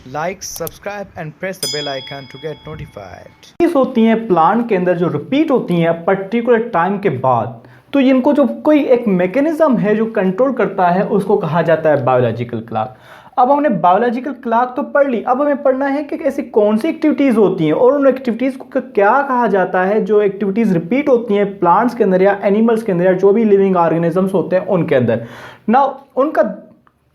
Like, subscribe and press the bell icon to get notified. चीज होती हैं plant के अंदर जो रिपीट होती हैं पर्टिकुलर टाइम के बाद, तो इनको जो कोई एक मैकेनिज्म है जो कंट्रोल करता है उसको कहा जाता है बायोलॉजिकल क्लॉक। अब हमने बायोलॉजिकल क्लॉक तो पढ़ ली, अब हमें पढ़ना है कि ऐसी कौन सी एक्टिविटीज़ होती हैं और उन एक्टिविटीज़ को क्या कहा जाता है जो एक्टिविटीज़ रिपीट होती हैं प्लांट्स के अंदर या एनिमल्स के अंदर या जो भी लिविंग ऑर्गेनिजम्स होते हैं उनके अंदर। ना उनका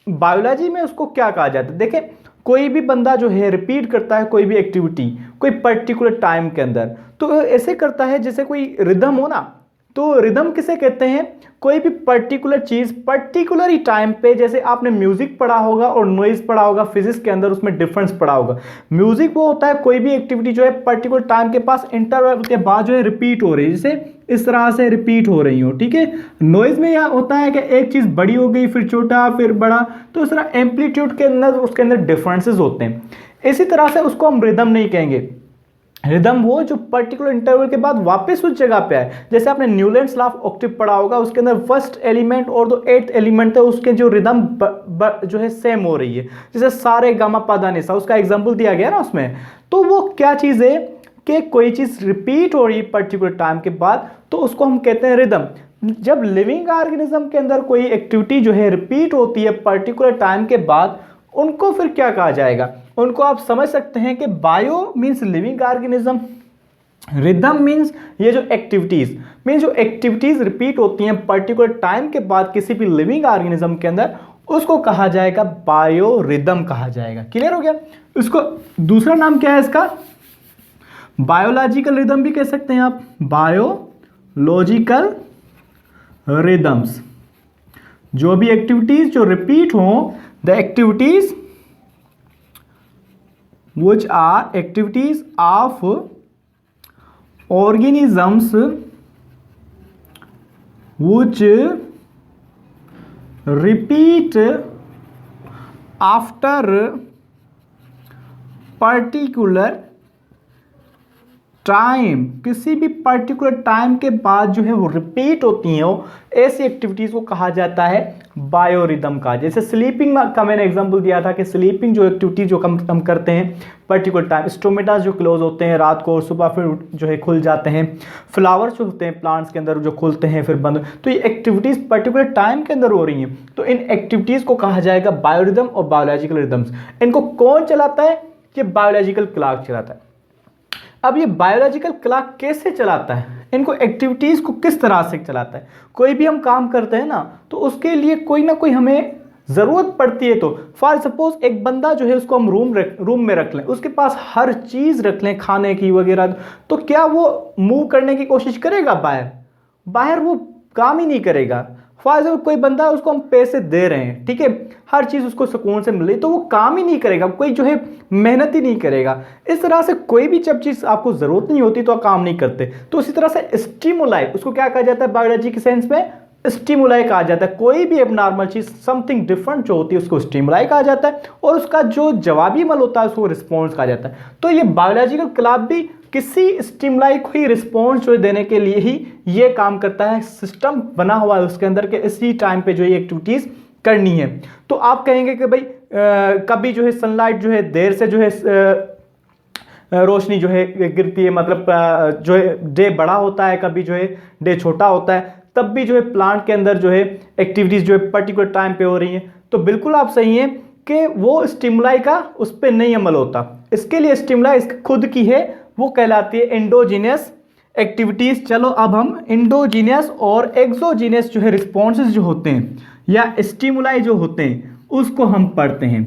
बायोलॉजी में उसको क्या कहा जाता है। देखें, कोई भी बंदा जो है रिपीट करता है कोई भी एक्टिविटी कोई पर्टिकुलर टाइम के अंदर, तो ऐसे करता है जैसे कोई रिदम हो ना। तो रिदम किसे कहते हैं? कोई भी पर्टिकुलर चीज पर्टिकुलर ही टाइम पे, जैसे आपने म्यूजिक पढ़ा होगा और नॉइज पढ़ा होगा फिजिक्स के अंदर, उसमें डिफरेंस पढ़ा होगा। म्यूजिक वो होता है कोई भी एक्टिविटी जो है पर्टिकुलर टाइम के पास इंटरवल के बाद जो है रिपीट हो रही है, जैसे इस तरह से रिपीट हो रही हो, ठीक है। नॉइज में यह होता है कि एक चीज बड़ी हो गई फिर छोटा फिर बड़ा, तो इस तरह एम्पलीट्यूड के अंदर उसके अंदर डिफरेंसेस होते हैं। इसी तरह से उसको हम रिदम नहीं कहेंगे। रिदम वो जो पर्टिकुलर इंटरवल के बाद वापस उस जगह पे आए। जैसे आपने न्यूलैंड्स लॉ ऑफ ऑक्टेव पढ़ा होगा, उसके अंदर फर्स्ट एलिमेंट और जो एट्थ एलिमेंट है उसके जो रिदम जो है सेम हो रही है, जैसे सारे गामा पादा निसा, उसका एग्जांपल दिया गया ना उसमें। तो वो क्या चीज़ है कि कोई चीज़ रिपीट हो रही है पर्टिकुलर टाइम के बाद, तो उसको हम कहते हैं रिदम। जब लिविंग ऑर्गेनिज्म के अंदर कोई एक्टिविटी जो है रिपीट होती है पर्टिकुलर टाइम के बाद, उनको फिर क्या कहा जाएगा? उनको आप समझ सकते हैं कि bio means living organism, rhythm means ये जो एक्टिविटीज मीन्स जो एक्टिविटीज रिपीट होती हैं पर्टिकुलर टाइम के बाद किसी भी लिविंग ऑर्गेनिज्म के अंदर, उसको कहा जाएगा बायो रिदम कहा जाएगा। क्लियर हो गया? इसको दूसरा नाम क्या है इसका? बायोलॉजिकल रिदम भी कह सकते हैं आप, बायोलॉजिकल रिदम्स। जो भी एक्टिविटीज जो रिपीट हो, the activities which are activities of organisms which repeat after particular time, किसी भी पर्टिकुलर टाइम के बाद जो है वो रिपीट होती हैं, वो ऐसी एक्टिविटीज को कहा जाता है बायोरिदम का। जैसे स्लीपिंग का मैंने एग्जांपल दिया था कि स्लीपिंग जो एक्टिविटी जो हम करते हैं पर्टिकुलर टाइम, स्टोमेटा जो क्लोज होते हैं रात को और सुबह फिर जो है खुल जाते हैं, फ्लावर्स जो होते हैं प्लांट्स के अंदर जो खुलते हैं फिर बंद, तो ये एक्टिविटीज पर्टिकुलर टाइम के अंदर हो रही हैं, तो इन एक्टिविटीज को कहा जाएगा बायोरिदम और बायोलॉजिकल रिदम्स। इनको कौन चलाता है? ये बायोलॉजिकल क्लॉक चलाता है। अब ये बायोलॉजिकल क्लॉक कैसे चलाता है? इनको एक्टिविटीज को किस तरह से चलाता है? कोई भी हम काम करते हैं ना, तो उसके लिए कोई ना कोई हमें जरूरत पड़ती है। तो फॉर सपोज एक बंदा जो है उसको हम रूम में रख लें, उसके पास हर चीज रख लें खाने की वगैरह, तो क्या वो मूव करने की कोशिश करेगा? बाहर वो काम ही नहीं करेगा। फॉर एग्जाम्पल कोई बंदा, उसको हम पैसे दे रहे हैं, ठीक है, हर चीज उसको सुकून से मिल रही, तो वो काम ही नहीं करेगा, कोई जो है मेहनत ही नहीं करेगा। इस तरह से कोई भी जब चीज आपको जरूरत नहीं होती तो आप काम नहीं करते। तो इसी तरह से स्टिमुलाई, उसको क्या कहा जाता है बायोलॉजी के सेंस में? स्टिमुलाई कहा जाता है। कोई भी एबनॉर्मल चीज समथिंग डिफरेंट जो होती है उसको स्टिमुलाई कहा जाता है, और उसका जो जवाबी अमल होता है उसको रिस्पॉन्स कहा जाता है। तो ये बायोलॉजिकल क्लॉक भी किसी स्टिमुलाई को ही रिस्पॉन्स जो देने के लिए ही ये काम करता है। सिस्टम बना हुआ है उसके अंदर के इसी टाइम पे जो ये एक्टिविटीज करनी है। तो आप कहेंगे कि भाई कभी जो है सनलाइट जो है देर से जो है रोशनी जो है गिरती है, मतलब जो है डे बड़ा होता है, कभी जो है डे छोटा होता है, तब भी जो है प्लांट के अंदर जो है एक्टिविटीज जो है पर्टिकुलर टाइम पे हो रही हैं। तो बिल्कुल आप सही हैं कि वो स्टिमुलाई का उस पर नहीं अमल होता। इसके लिए स्टिमुलाई इसकी खुद की है, वो कहलाती है एंडोजीनियस एक्टिविटीज। चलो अब हम एंडोजीनियस और एक्सोजीनियस जो है रिस्पॉन्सेज जो होते हैं या स्टिमुलाई जो होते हैं उसको हम पढ़ते हैं।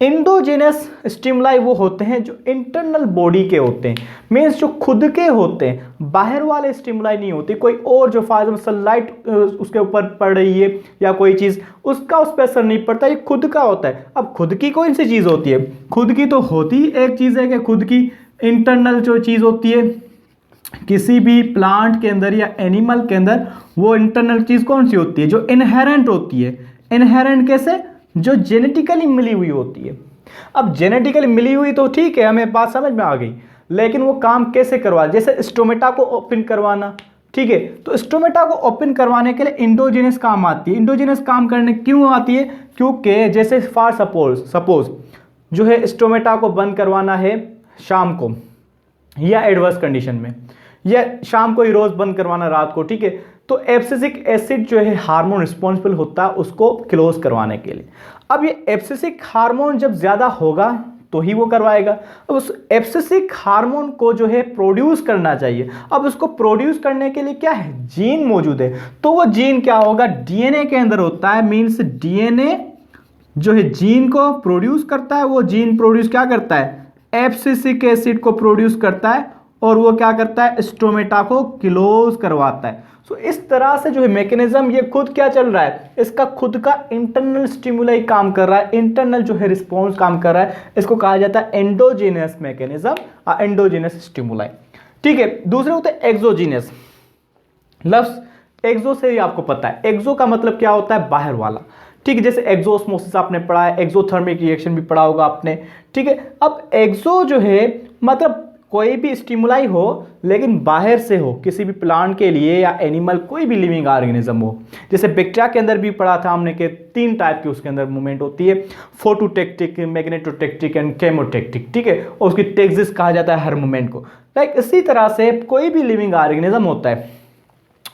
एंडोजेनस स्टिमुलाई वो होते हैं जो इंटरनल बॉडी के होते हैं, मीन्स जो खुद के होते हैं, बाहर वाले स्टिमुलाई नहीं होती। कोई और जो फॉर एग्जाम्पल सनलाइट उसके ऊपर पड़ रही है या कोई चीज़, उसका उस पर असर नहीं पड़ता, ये खुद का होता है। अब खुद की कौन सी चीज़ होती है? खुद की तो होती एक चीज़ है कि खुद की इंटरनल जो चीज़ होती है किसी भी प्लांट के अंदर या एनिमल के अंदर, वो इंटरनल चीज़ कौन सी होती है? जो इनहेरेंट होती है। इनहेरेंट कैसे? जो जेनेटिकली मिली हुई होती है। अब जेनेटिकली मिली हुई तो ठीक है, हमें बात समझ में आ गई, लेकिन वो काम कैसे करवा? जैसे स्टोमेटा को ओपन करवाना, ठीक है, तो स्टोमेटा को ओपन करवाने के लिए इंडोजिनस काम आती है। इंडोजिनस काम करने क्यों आती है? क्योंकि जैसे फॉर सपोज जो है स्टोमेटा को बंद करवाना है शाम को या एडवर्स कंडीशन में, या शाम को ही रोज बंद करवाना रात को, ठीक है। तो एब्सिसिक एसिड जो है हार्मोन रिस्पॉन्सिबल होता है उसको क्लोज करवाने के लिए। अब ये एब्सिसिक हार्मोन जब ज्यादा होगा तो ही वो करवाएगा। अब उस एब्सिसिक हार्मोन को जो है प्रोड्यूस करना चाहिए। अब उसको प्रोड्यूस करने के लिए क्या है, जीन मौजूद है। तो वो जीन क्या होगा, डीएनए के अंदर होता है। मींस डीएनए जो है जीन को प्रोड्यूस करता है। वो जीन प्रोड्यूस क्या करता है, एब्सिसिक एसिड को प्रोड्यूस करता है, और वो क्या करता है, स्टोमेटा को क्लोज करवाता है। सो इस तरह से जो है मैकेनिज्म ये खुद क्या चल रहा है, इसका खुद का इंटरनल स्टिमुलाई काम कर रहा है, इंटरनल जो है रिस्पॉन्स काम कर रहा है। इसको कहा जाता है एंडोजीनियस मैकेनिज्म, एंडोजीनियस स्टिमुलाई, ठीक है। दूसरे होते हैं एक्सोजीनियस। लफ्ज एक्सो से ही आपको पता है, एक्सो का मतलब क्या होता है, बाहर वाला, ठीक है। जैसे एक्सोस्मोसिस आपने पढ़ा है, एक्सोथर्मिक रिएक्शन भी पढ़ा होगा आपने, ठीक है। अब एक्सो जो है मतलब कोई भी स्टिमुलाई हो लेकिन बाहर से हो, किसी भी प्लांट के लिए या एनिमल, कोई भी लिविंग ऑर्गेनिज्म हो। जैसे बैक्टीरिया के अंदर भी पढ़ा था हमने कि 3 टाइप की उसके अंदर मूवमेंट होती है, फोटोटेक्टिक, मैग्नेटोटेक्टिक एंड केमोटेक्टिक, ठीक है। और उसकी टेक्सिस कहा जाता है हर मूवमेंट को। लाइक इसी तरह से कोई भी लिविंग ऑर्गेनिज्म होता है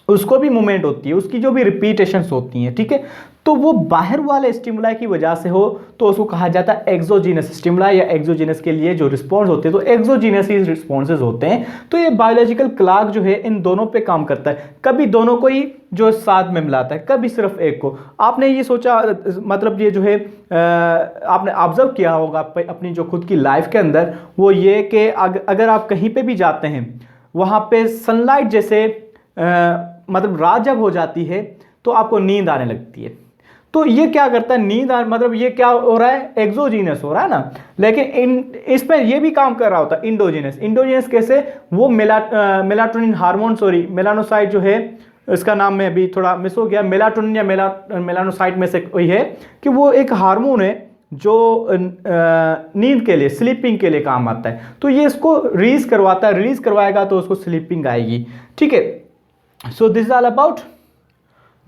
उसको भी मूवमेंट होती है, उसकी जो भी रिपीटेशंस होती हैं, ठीक है। तो वो बाहर वाले स्टिमुलाई की वजह से हो तो उसको कहा जाता है एक्सोजीनस स्टिमुलाई, या एक्सोजीनस के लिए जो रिस्पॉन्स होते हैं तो एक्सोजीनस ही रिस्पॉन्सेज होते हैं। तो ये बायोलॉजिकल क्लॉक जो है इन दोनों पे काम करता है, कभी दोनों को ही जो साथ में मिलाता है, कभी सिर्फ एक को। आपने ये सोचा, मतलब ये जो है आपने ऑब्जर्व किया होगा अपनी जो खुद की लाइफ के अंदर, वो ये कि अगर आप कहीं पे भी जाते हैं वहाँ पे सनलाइट जैसे मतलब रात जब हो जाती है तो आपको नींद आने लगती है। तो ये क्या करता है, मतलब ये क्या हो रहा है, एक्सोजीनस हो रहा है ना। लेकिन इस पर ये भी काम कर रहा होता है इंडोजीनस। इंडोजीनस कैसे, वो मेलाटोनिन हार्मोन, सॉरी मेलानोसाइट जो है, इसका नाम में अभी थोड़ा मिस हो गया, मेलाटोनिन या मेलानोसाइट में से कोई है, कि वो एक हार्मोन है जो नींद के लिए, स्लीपिंग के लिए काम आता है। तो ये इसको रिलीज करवाता है, रिलीज करवाएगा तो उसको स्लीपिंग आएगी, ठीक है। So this is all about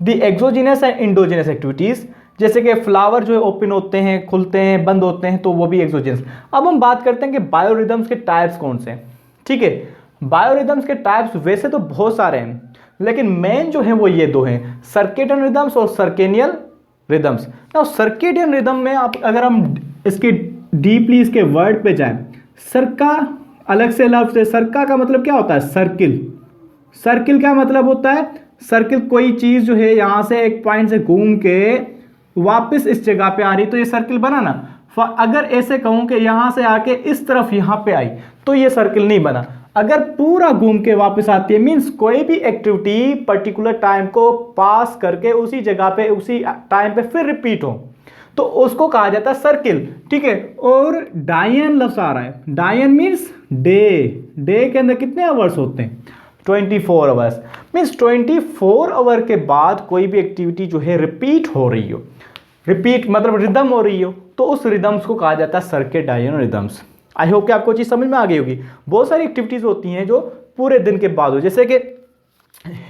the exogenous and endogenous activities. जैसे कि फ्लावर जो है ओपन होते हैं, खुलते हैं, बंद होते हैं, तो वो भी एक्सोजीनस। अब हम बात करते हैं कि बायोरिदम्स के टाइप्स कौन से हैं, ठीक है। बायोरिदम्स के टाइप्स वैसे तो बहुत सारे हैं, लेकिन मेन जो है वो ये 2 हैं, सर्केडियन रिदम्स और सर्केनियल रिदम्स। नाउ सर्केडियन रिदम में आप अगर हम इसकी डीपली इसके वर्ड पे जाएं, सर्का अलग से लफ्ज है। सर्का का मतलब क्या होता है, सर्किल। सर्किल का मतलब होता है, सर्किल कोई चीज जो है यहां से एक पॉइंट से घूम के वापस इस जगह पे आ रही, तो ये सर्किल बना ना। अगर ऐसे कहूं कि यहां से आके इस तरफ यहां पे आई तो ये सर्किल नहीं बना। अगर पूरा घूम के वापस आती है, मींस कोई भी एक्टिविटी पर्टिकुलर टाइम को पास करके उसी जगह पे उसी टाइम पे फिर रिपीट हो, तो उसको कहा जाता है सर्किल, ठीक है। और डायन लफ्ज आ रहा है, डायन मींस डे। डे के अंदर कितने आवर्स होते हैं, 24 आवर्स। मीन्स 24 आवर के बाद कोई भी एक्टिविटी जो है रिपीट हो रही हो, रिपीट मतलब रिदम हो रही हो, तो उस रिदम्स को कहा जाता है सर्केडियन रिदम्स। आई होप कि आपको चीज समझ में आ गई होगी। बहुत सारी एक्टिविटीज होती हैं जो पूरे दिन के बाद हो, जैसे कि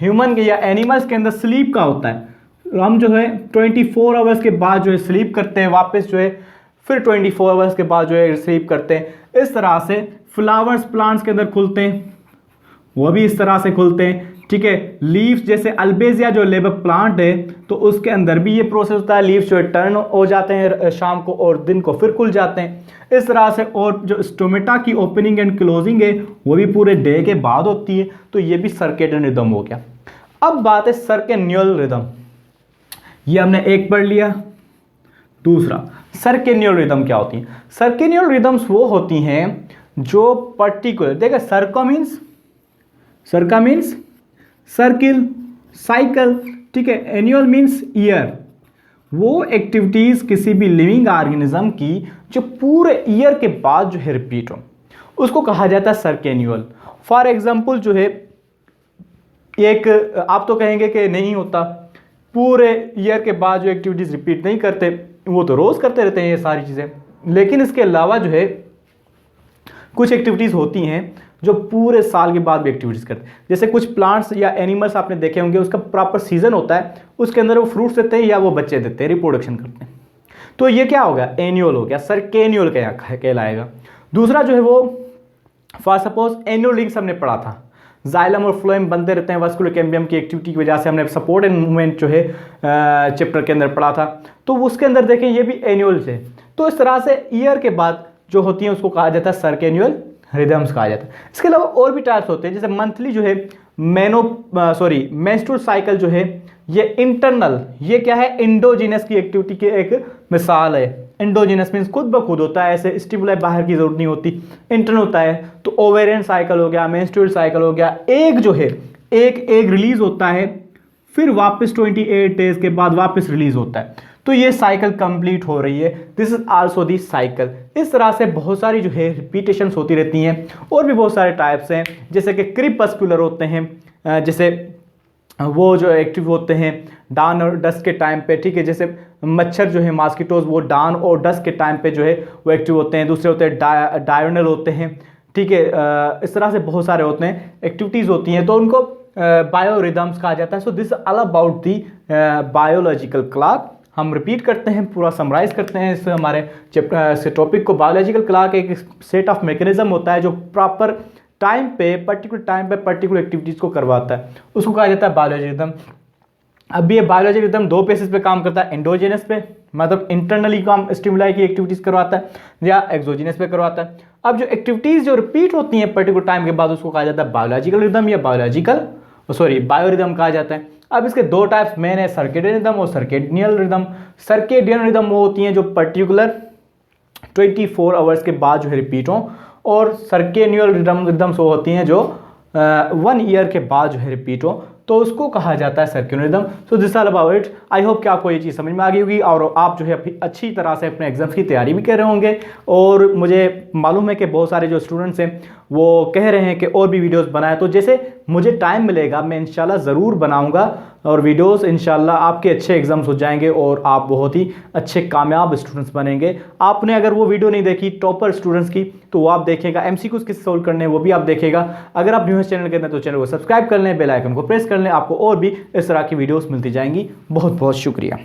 ह्यूमन के या एनिमल्स के अंदर स्लीप का होता है। हम जो है 24 आवर्स के बाद जो है स्लीप करते हैं, वापस जो है फिर 24 आवर्स के बाद जो है स्लीप करते हैं। इस तरह से फ्लावर्स प्लांट्स के अंदर खुलते हैं, वो भी इस तरह से खुलते हैं, ठीक है। लीव्स जैसे अल्बेजिया जो लेबक प्लांट है, तो उसके अंदर भी ये प्रोसेस होता है, लीव्स जो है टर्न हो जाते हैं शाम को और दिन को फिर खुल जाते हैं इस तरह से। और जो स्टोमेटा की ओपनिंग एंड क्लोजिंग है वो भी पूरे डे के बाद होती है, तो ये भी सर्केडियन रिदम हो गया। अब बात है सर्केनियल रिदम, ये हमने एक पढ़ लिया। दूसरा सर्केनियल रिदम क्या होती है, सर्केनियल रिदम्स वो होती हैं जो पर्टिकुलर, देखा सर्का मीन्स सर्किल, साइकिल, ठीक है। Annual means year. वो एक्टिविटीज किसी भी लिविंग ऑर्गेनिज्म की जो पूरे ईयर के बाद जो है रिपीट हो, उसको कहा जाता है सर्केनियल। फॉर एग्जांपल जो है एक, आप तो कहेंगे कि नहीं होता, पूरे ईयर के बाद जो एक्टिविटीज रिपीट नहीं करते, वो तो रोज करते रहते हैं ये सारी चीजें। लेकिन इसके अलावा जो है कुछ एक्टिविटीज होती हैं जो पूरे साल के बाद भी एक्टिविटीज करते हैं। जैसे कुछ प्लांट्स या एनिमल्स आपने देखे होंगे, उसका प्रॉपर सीजन होता है, उसके अंदर वो फ्रूट्स देते हैं या वो बच्चे देते हैं, रिप्रोडक्शन करते हैं। तो ये क्या होगा, एन्यूअल हो गया, सर्केनियल कहलाएगा। दूसरा जो है वो फॉर सपोज एन्यूअल रिंग्स हमने पढ़ा था, जाइलम और फ्लोएम बनते रहते हैं वास्कुलर कैम्बियम की एक्टिविटी की वजह से, हमने सपोर्ट एंड मूवमेंट जो है चैप्टर के अंदर पढ़ा था। तो उसके अंदर देखें ये भी एन्यूअल है। तो इस तरह से ईयर के बाद जो होती है उसको कहा जाता है सर्केनियल रिदम्स कहा जाता है। इसके अलावा और भी टाइप्स होते हैं, जैसे मंथली जो है मेंस्ट्रुअल साइकिल जो है ये इंटरनल, ये क्या है, इंडोजिनस की एक्टिविटी की एक मिसाल है। इंडोजिनस मीन्स खुद ब खुद होता है, ऐसे स्टिमुलाई बाहर की जरूरत नहीं होती, इंटरनल होता है। तो ओवेरियन साइकिल हो गया, मेंस्ट्रुअल साइकिल हो गया, एक जो है एक रिलीज होता है, फिर वापस 28 डेज के बाद वापस रिलीज होता है। तो ये साइकिल कंप्लीट हो रही है, this is also the cycle. इस तरह से बहुत सारी जो है रिपीटेशंस होती रहती हैं। और भी बहुत सारे टाइप्स हैं, जैसे कि क्रिपस्कुलर होते हैं, जैसे वो जो एक्टिव होते हैं डान और डस्क के टाइम पे, ठीक है। जैसे मच्छर जो है मॉस्किटोज, वो डान और डस्क के टाइम पे जो है वो एक्टिव होते हैं। दूसरे होते हैं डायurnal होते हैं, ठीक है। इस तरह से बहुत सारे होते हैं, एक्टिविटीज़ होती हैं, तो उनको बायोरिदम्स कहा जाता है। सो this all about the biological clock. हम रिपीट करते हैं, पूरा समराइज करते हैं इस हमारे चैप्टर से टॉपिक को। बायोलॉजिकल क्लॉक एक सेट ऑफ मैकेनिज्म होता है जो प्रॉपर टाइम पे, पर्टिकुलर टाइम पे पर्टिकुलर एक्टिविटीज़ को करवाता है, उसको कहा जाता है बायोलॉजिकल रिदम। अब ये बायोलॉजिकल रिदम दो बेसिस पे काम करता है, एंडोजेनस पे मतलब इंटरनली काम स्टिमुलाई की एक्टिविटीज़ करवाता है, या एक्सोजेनस पे करवाता है। अब जो एक्टिविटीज़ जो रिपीट होती हैं पर्टिकुलर टाइम के बाद उसको कहा जाता है बायोलॉजिकल रिदम या बायोरिदम कहा जाता है। अब इसके दो टाइप्स मेन है, सर्केडियन रिदम और सर्केडियल रिदम। सर्केडियन रिदम वो होती हैं जो पर्टिकुलर 24 आवर्स के बाद जो है रिपीट हो, और सर्केनियल रिदम्स वो होती हैं जो 1 ईयर के बाद जो है रिपीट हो, तो उसको कहा जाता है circadian rhythm. So this all about it. I hope कि आपको ये चीज़ समझ में आ गई होगी और आप जो है अच्छी तरह से अपने एग्जाम्स की तैयारी भी कर रहे होंगे। और मुझे मालूम है कि बहुत सारे जो स्टूडेंट्स हैं वो कह रहे हैं कि और भी वीडियोस बनाएं, तो जैसे मुझे टाइम मिलेगा मैं इंशाल्लाह ज़रूर बनाऊंगा और वीडियोस, इंशाल्लाह आपके अच्छे एग्जाम्स हो जाएंगे और आप बहुत ही अच्छे कामयाब स्टूडेंट्स बनेंगे। आपने अगर वो वीडियो नहीं देखी टॉपर स्टूडेंट्स की, तो वो आप देखेगा, MCQs किस सोल्व करने हैं वो भी आप देखेगा। अगर आप न्यू है चैनल के अंदर तो चैनल को सब्सक्राइब कर लें, बेल आइकन को प्रेस कर लें, आपको और भी इस तरह की वीडियोस मिलती जाएंगी। बहुत बहुत शुक्रिया।